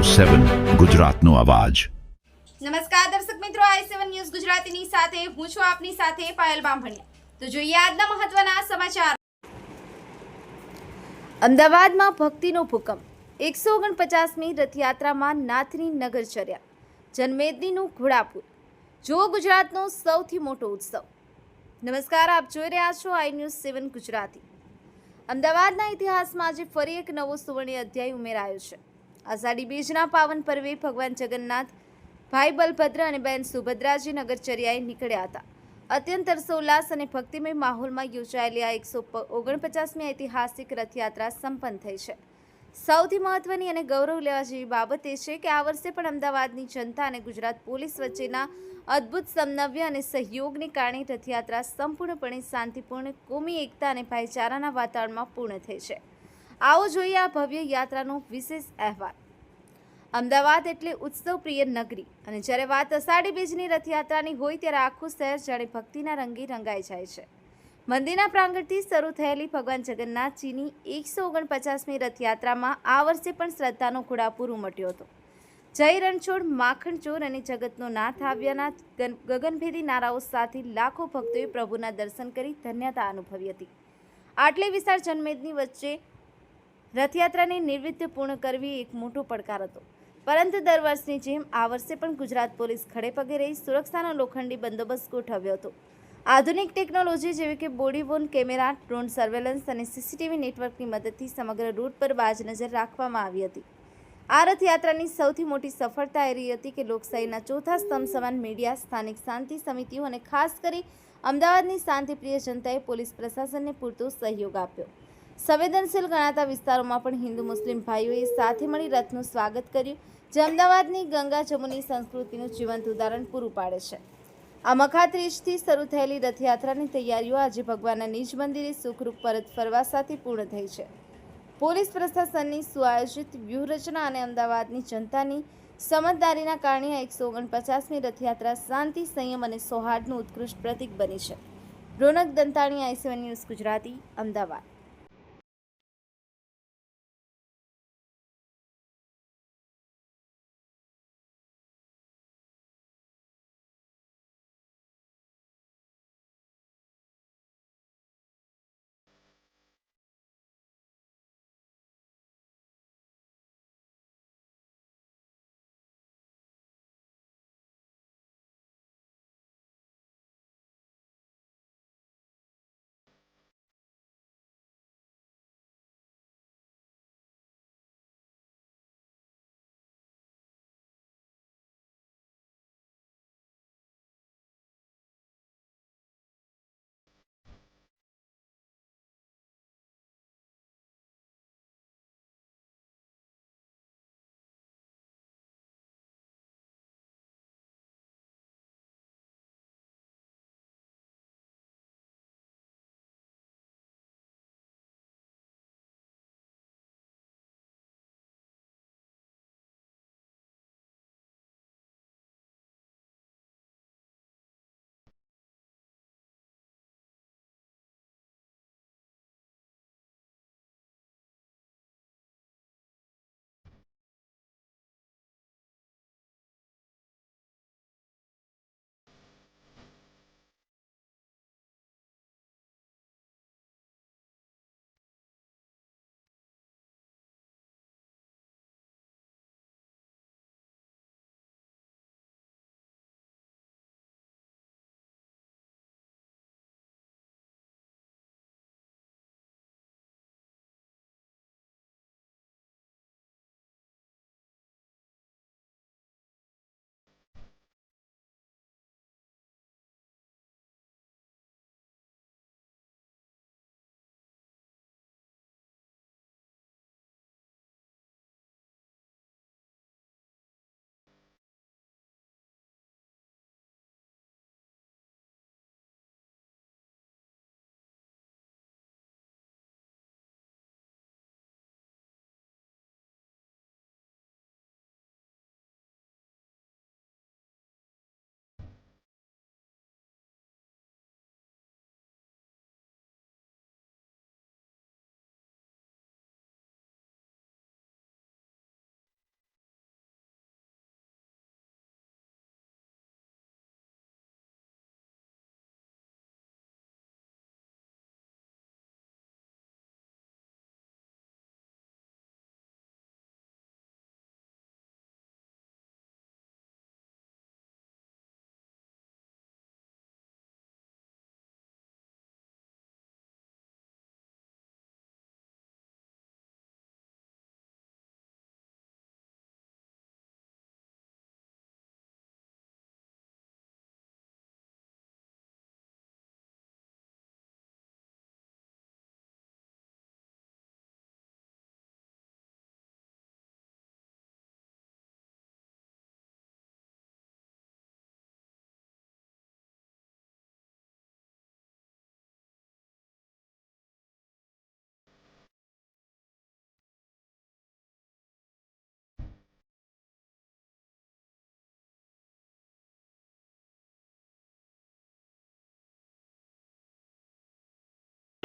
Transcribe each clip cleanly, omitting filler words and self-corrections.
7 ગુજરાતનો અવાજ। નમસ્કાર દર્શક મિત્રો, i7 ન્યૂઝ ગુજરાતીની સાથે હું છું આપની સાથે પાયલ બામભણિયા। તો જોઈએ આજના મહત્વના સમાચાર। અમદાવાદમાં ભક્તિનો ભૂકંપ, 149મી રથયાત્રામાં નાથની નગરચર્યા, જનમેદનીનું ઘોડાપુર। જુઓ ગુજરાતનો સૌથી મોટો ઉત્સવ। નમસ્કાર, આપ જોઈ રહ્યા છો i ન્યૂઝ 7 ગુજરાતી। અમદાવાદના ઇતિહાસમાં આજે ફરી એક નવો સુવર્ણ અધ્યાય ઉમેરાયો છે। આષાઢી બીજના પાવન પર્વે ભગવાન જગન્નાથ, ભાઈ બલભદ્ર અને બહેન સુભદ્રાજી નગરચર્યાએ નીકળ્યા હતા। અત્યંત હર્ષોલ્લાસ અને ભક્તિમય માહોલમાં યોજાયેલી આ 149મી ઐતિહાસિક રથયાત્રા સંપન્ન થઈ છે। સૌથી મહત્વની અને ગૌરવ લેવા જેવી બાબત એ છે કે આ વર્ષે પણ અમદાવાદની જનતા અને ગુજરાત પોલીસ વચ્ચેના અદ્ભુત સમન્વય અને સહયોગને કારણે રથયાત્રા સંપૂર્ણપણે શાંતિપૂર્ણ, કોમી એકતા અને ભાઈચારાના વાતાવરણમાં પૂર્ણ થઈ છે। આવો જોઈએ આ ભવ્ય યાત્રાનો વિશેષ અહેવાલ। અમદાવાદ એટલે ઉત્સવ પ્રિય નગરી, અને જ્યારે વાત અષાઢી બીજની રથયાત્રાની હોય ત્યારે આખું શહેર જાણે ભક્તિના રંગે રંગાઈ જાય છે। મંદિરના પ્રાંગણથી શરૂ થયેલી ભગવાન જગન્નાથજીની 149મી રથયાત્રામાં આ વર્ષે પણ શ્રદ્ધાનો ઘોડાપુર ઉમટ્યો હતો। જય રણછોડ, માખણ ચોર અને જગતનો નાથ આવ્યાના ગગનભેદી નારાઓ સાથે લાખો ભક્તોએ પ્રભુના દર્શન કરી ધન્યતા અનુભવી હતી। આટલી વિશાળ જનમેદની વચ્ચે રથયાત્રાને નિર્વિઘ્ને પૂર્ણ કરવી એક મોટો પડકાર હતો, પરંતુ દર વર્ષની જેમ આ વર્ષે પણ ગુજરાત પોલીસ ખડે પગે રહી સુરક્ષાનો લોખંડી બંદોબસ્ત ગોઠવ્યો હતો। આધુનિક ટેકનોલોજી જેવી કે body Warne camera, drone surveillance અને સીસીટીવી નેટવર્કની મદદથી સમગ્ર રૂટ પર બાજ નજર રાખવામાં આવી હતી। આ રથયાત્રાની સૌથી મોટી સફળતા એ રહી હતી કે લોકશાહીના ચોથા સ્તંભ સમાન મીડિયા, સ્થાનિક શાંતિ સમિતિઓ અને ખાસ કરી અમદાવાદની શાંતિપ્રિય જનતાએ પોલીસ પ્રશાસનને પૂરતો સહયોગ આપ્યો। સંવેદનશીલ ગણાતા વિસ્તારોમાં પણ હિન્દુ મુસ્લિમ ભાઈઓએ સાથે મળી રથનું સ્વાગત કર્યું, જે અમદાવાદની ગંગા જમુની સંસ્કૃતિનું જીવંત ઉદાહરણ પૂરું પાડે છે। આ મખાત્રીજથી શરૂ થયેલી રથયાત્રાની તૈયારીઓ આજે ભગવાનના નિજ મંદિરે સુખરૂપ પરત ફરવા સાથે પૂર્ણ થઈ છે। પોલીસ પ્રશાસનની સુઆયોજિત વ્યૂહરચના અને અમદાવાદની જનતાની સમજદારીના કારણે આ 149મી રથયાત્રા શાંતિ, સંયમ અને સૌહાર્દનું ઉત્કૃષ્ટ પ્રતીક બની છે। રોનક દંતાણી, i7 ન્યૂઝ ગુજરાતી, અમદાવાદ।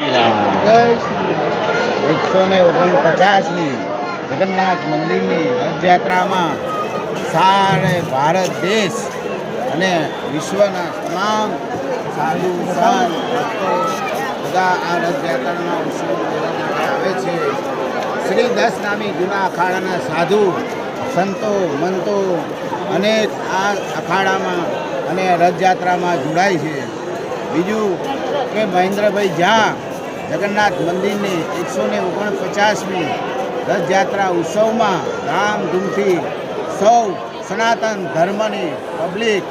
149મી જગન્નાથ મંદિરની રથયાત્રામાં સારે ભારત દેશ અને વિશ્વના તમામ સાધુ સંત ભક્તો બધા આ રથયાત્રાના ઉત્સવ જોવા માટે આવે છે. શ્રી 10 નામી જૂના અખાડાના સાધુ સંતો મંતો અનેક આ અખાડામાં અને રથયાત્રામાં જોડાય છે. બીજું કે મહેન્દ્રભાઈ જ્યાં જગન્નાથ મંદિરની 149મી રથયાત્રા ઉત્સવમાં ધામધૂમથી સૌ સનાતન ધર્મની પબ્લિક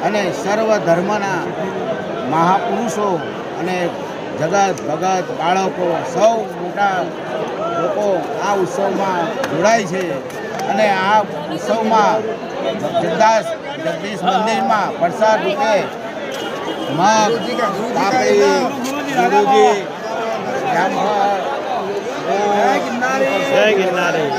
અને સર્વ ધર્મના મહાપુરુષો અને જગત ભગત બાળકો સૌ મોટા લોકો આ ઉત્સવમાં જોડાય છે. અને આ ઉત્સવમાં જગદીશ મંદિરમાં પ્રસાદ રૂપે મગ કાકડી ગુરુજી જામફળ જય ગિરનારી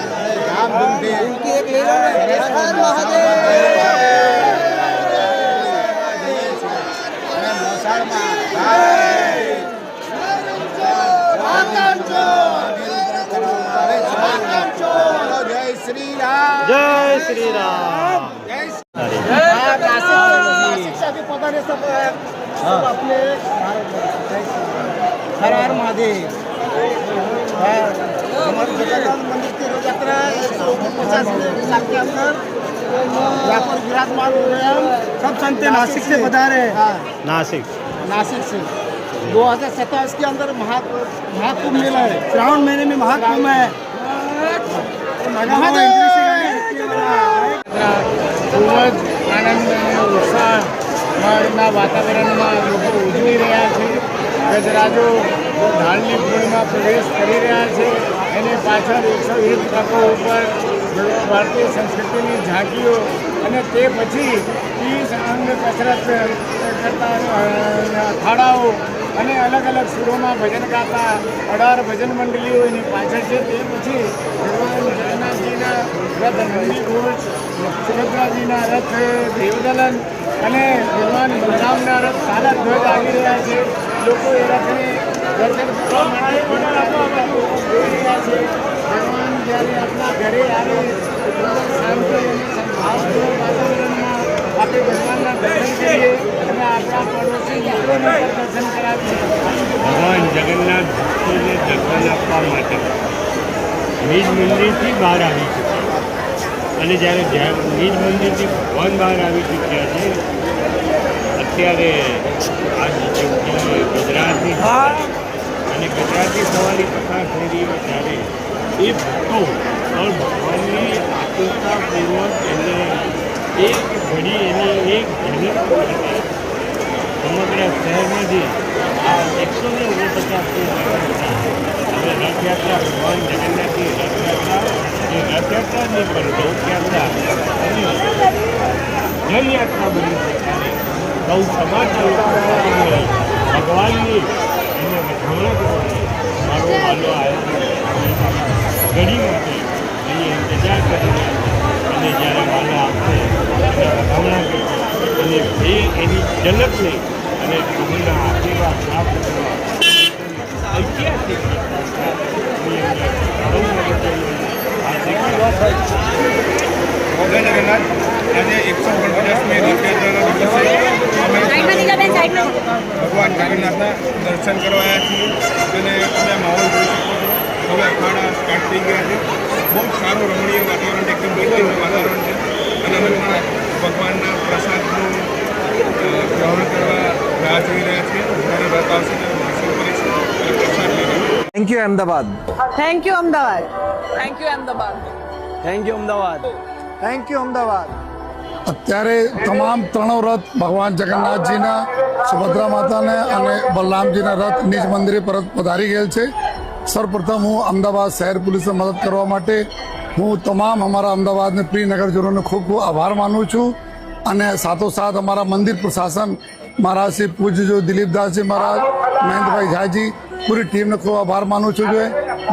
જય શ્રી રામ. अपने हर हर महादेव. हमारे जगन्नाथ मंदिर की रथ यात्रा 150 साल के अंदर यहाँ पर विराजमान हो रहे हैं. सब संत नासिक से पधारे हैं. हाँ, नासिक से 2027 के अंदर महाकुंभ मेला है. श्रावण महीने में महाकुंभ है. ખૂબ જ આનંદ અને ઉત્સાહના વાતાવરણમાં લોકો ઉજવી રહ્યા છે. ગજરાજો ઢાળની પૂર્ણિમા પ્રવેશ કરી રહ્યા છે. એની પાછળ 101 ટ્રકો ઉપર ભારતીય સંસ્કૃતિની ઝાંકીઓ અને તે પછી 30 અંગ કસરત કરતા અખાડાઓ અને અલગ અલગ સુરોમાં ભજન ગાતા 18 ભજન મંડળીઓ એની પાછળ છે. તે પછી ભગવાન જગન્નાથજીના રથ નંદીઘોષ, સુભદ્રાજીના રથ દેવદલન અને ભગવાન બલરામના રથ કાલા ધ્વજ આવી રહ્યા છે. લોકો એ રથને દર્શન કરવા માટે જોઈ રહ્યા છે. ભગવાન જ્યારે આપણા ઘરે આવે શાંતિ અને સદભાવપૂર્ણ વાતાવરણમાં આપણે ભગવાનના દર્શન કરીએ અને આપણા પડોશી મિત્રોને પણ દર્શન કરાવીએ. ભગવાન જગન્નાથ ભક્તોને દર્શન આપવા માટે નિજ મંદિરથી બહાર આવી ચૂક્યા અને જ્યારે નિજ મંદિરથી ભગવાન બહાર આવી ચૂક્યા છે. અત્યારે આ ગુજરાતની અને ગુજરાતી સવારી પસાર થઈ રહી હોય ત્યારે એ ભક્તો ભગવાનની આતુરતાપૂર્વક એને એક ઘડી એની એક ઝલક સમગ્ર શહેરમાંથી આ 149 હવે રથયાત્રા ભગવાન જગન્નાથની રથયાત્રા એ રથયાત્રાની પણ રથયાત્રા અને જનયાત્રા બની છે. ત્યારે સૌ સમાજના લોકો ભગવાનની એને વધામણા કરવાની મારો વાલો ઘડી માટે એની ઇંતજાર કરીને અને જ્યારે વાલો આવશે એને વધામણા કરશે અને એની ઝલક લઈ અને પ્રભુના આશીર્વાદ પ્રાપ્ત કરવા ઐતિહાસિક જગન્નાથ આજે 149મી રથયાત્રાના દિવસે ભગવાન જગન્નાથના દર્શન કરવા આવ્યા છીએ અને અમે માહોલ જોઈ શકો છો. હવે અખાડા સ્ટાર્ટ થઈ ગયા છે. બહુ સારું રમણીય વાતાવરણ, એકદમ ભક્તિમય વાતાવરણ છે અને અમે પણ ભગવાનના પ્રસાદનું ગ્રહણ કરવા રાહ જોઈ રહ્યા છીએ. જ્યારે રથ આવશે ત્યારે દર્શન કરીશું અને પ્રસાદ લઈશું. Thank you Ahmedabad. Thank you Ahmedabad. Thank you Ahmedabad. Thank you Ahmedabad. Thank you Ahmedabad. અત્યારે તમામ ત્રણો રથ ભગવાન જગન્નાથજીના, સુભદ્રા માતાને અને બલરામજીના રથ નિજ મંદિરે પરત પધારી ગયેલ છે. સર્વપ્રથમ હું અમદાવાદ શહેર પોલીસને મદદ કરવા માટે હું તમામ અમારા અમદાવાદને પ્રિય નગરજનોને ખૂબ ખૂબ આભાર માનું છું અને સાથોસાથ અમારા મંદિર પ્રશાસન મહારાજ શ્રી પૂજ્ય જો દિલીપદાસજી મહારાજ, મહેન્દ્રભાઈ ઝાજી, પૂરી ટીમને ખૂબ આભાર માનું છું. જો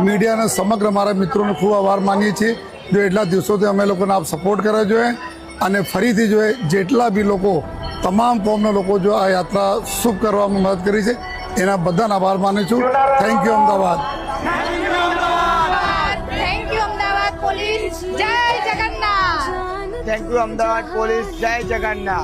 મીડિયાના સમગ્ર મારા મિત્રોને ખૂબ આભાર માનીએ છીએ. જો એટલા દિવસોથી અમે લોકોને આપ સપોર્ટ કર્યા જોઈએ અને ફરીથી જો જેટલા બી લોકો તમામ કોમના લોકો જો આ યાત્રા શુભ કરવામાં મદદ કરી છે એના બધાનો આભાર માનું છું. Thank you Ahmedabad. Thank you Ahmedabad police. જય Jagannath. Thank you Ahmedabad police. જય જગન્નાથ.